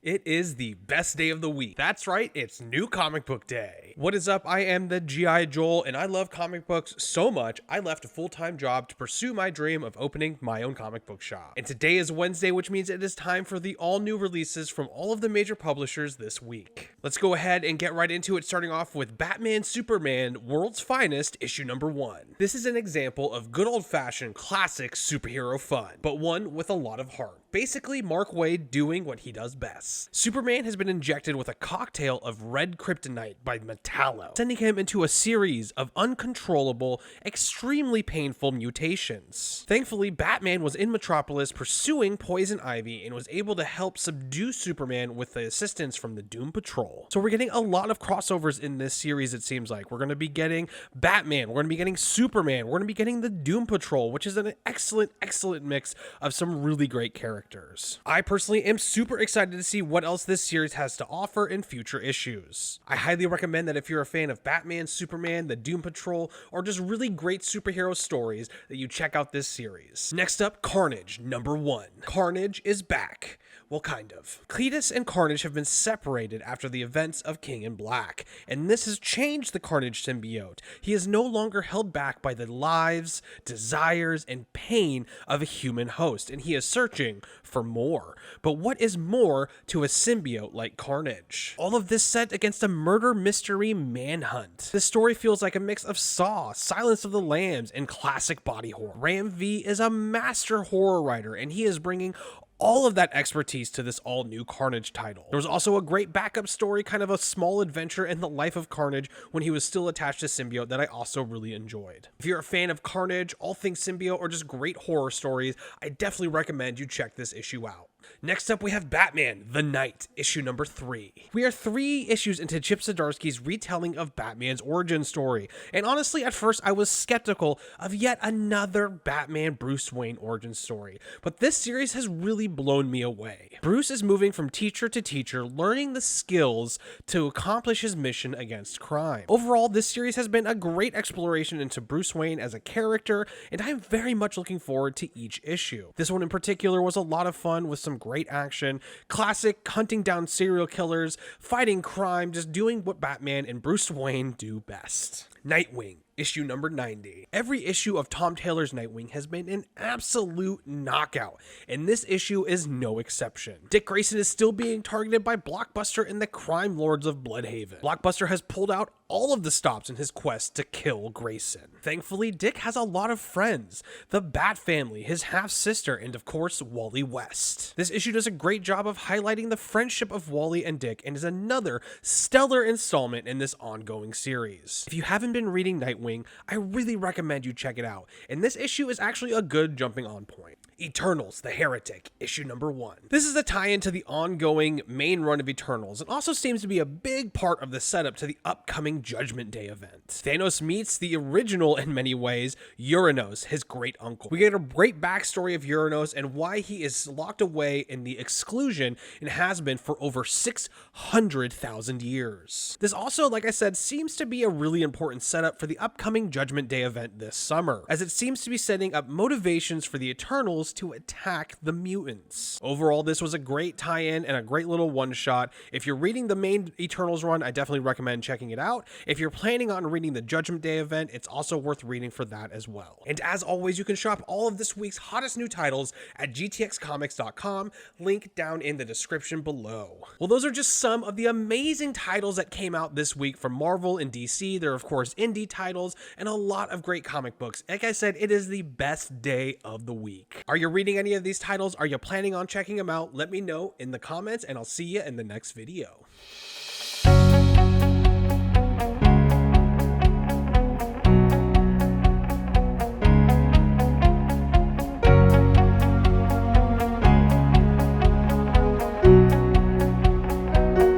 It is the best day of the week. That's right, it's New Comic Book Day. What is up? I am the G.I. Joel, and I love comic books so much, I left a full-time job to pursue my dream of opening my own comic book shop. And today is Wednesday, which means it is time for the all-new releases from all of the major publishers this week. Let's go ahead and get right into it, starting off with Batman Superman World's Finest, issue number 1. This is an example of good old-fashioned classic superhero fun, but one with a lot of heart. Basically, Mark Waid doing what he does best. Superman has been injected with a cocktail of red kryptonite by Metallo, sending him into a series of uncontrollable, extremely painful mutations. Thankfully, Batman was in Metropolis pursuing Poison Ivy and was able to help subdue Superman with the assistance from the Doom Patrol. So we're getting a lot of crossovers in this series, it seems like. We're going to be getting Batman, we're going to be getting Superman, we're going to be getting the Doom Patrol, which is an excellent mix of some really great characters. I personally am super excited to see what else this series has to offer in future issues. I highly recommend that if you're a fan of Batman, Superman, the Doom Patrol, or just really great superhero stories, that you check out this series. Next up, Carnage, number 1. Carnage is back. Well, kind of. Cletus and Carnage have been separated after the events of King in Black, and this has changed the Carnage symbiote. He is no longer held back by the lives, desires, and pain of a human host, and he is searching for more. But what is more to a symbiote like Carnage? All of this set against a murder mystery manhunt. This story feels like a mix of Saw, Silence of the Lambs, and classic body horror. Ram V is a master horror writer, and he is bringing all of that expertise to this all-new Carnage title. There was also a great backup story, kind of a small adventure in the life of Carnage when he was still attached to Symbiote that I also really enjoyed. If you're a fan of Carnage, all things Symbiote, or just great horror stories, I definitely recommend you check this issue out. Next up, we have Batman, The Knight, issue number 3. We are 3 issues into Chip Zdarsky's retelling of Batman's origin story, and honestly, at first, I was skeptical of yet another Batman Bruce Wayne origin story, but this series has really blown me away. Bruce is moving from teacher to teacher, learning the skills to accomplish his mission against crime. Overall, this series has been a great exploration into Bruce Wayne as a character, and I'm very much looking forward to each issue. This one in particular was a lot of fun with some great action, classic hunting down serial killers, fighting crime, just doing what Batman and Bruce Wayne do best. Nightwing, issue number 90. Every issue of Tom Taylor's Nightwing has been an absolute knockout, and this issue is no exception. Dick Grayson is still being targeted by Blockbuster and the crime lords of Bloodhaven. Blockbuster has pulled out all of the stops in his quest to kill Grayson. Thankfully, Dick has a lot of friends, the Bat family, his half-sister, and of course, Wally West. This issue does a great job of highlighting the friendship of Wally and Dick and is another stellar installment in this ongoing series. If you haven't been reading Nightwing, I really recommend you check it out, and this issue is actually a good jumping on point. Eternals, the Heretic, issue number 1. This is a tie-in to the ongoing main run of Eternals, and also seems to be a big part of the setup to the upcoming Judgment Day event. Thanos meets the original, in many ways, Uranos, his great uncle. We get a great backstory of Uranos and why he is locked away in the exclusion and has been for over 600,000 years. This also, like I said, seems to be a really important setup for the upcoming Judgment Day event this summer, as it seems to be setting up motivations for the Eternals to attack the mutants. Overall, this was a great tie-in and a great little one-shot. If you're reading the main Eternals run, I definitely recommend checking it out. If you're planning on reading the Judgment Day event, it's also worth reading for that as well. And as always, you can shop all of this week's hottest new titles at gtxcomics.com, link down in the description below. Well, those are just some of the amazing titles that came out this week from Marvel and DC. There are, of course, indie titles and a lot of great comic books. Like I said, it is the best day of the week. Are you reading any of these titles? Are you planning on checking them out? Let me know in the comments, and I'll see you in the next video.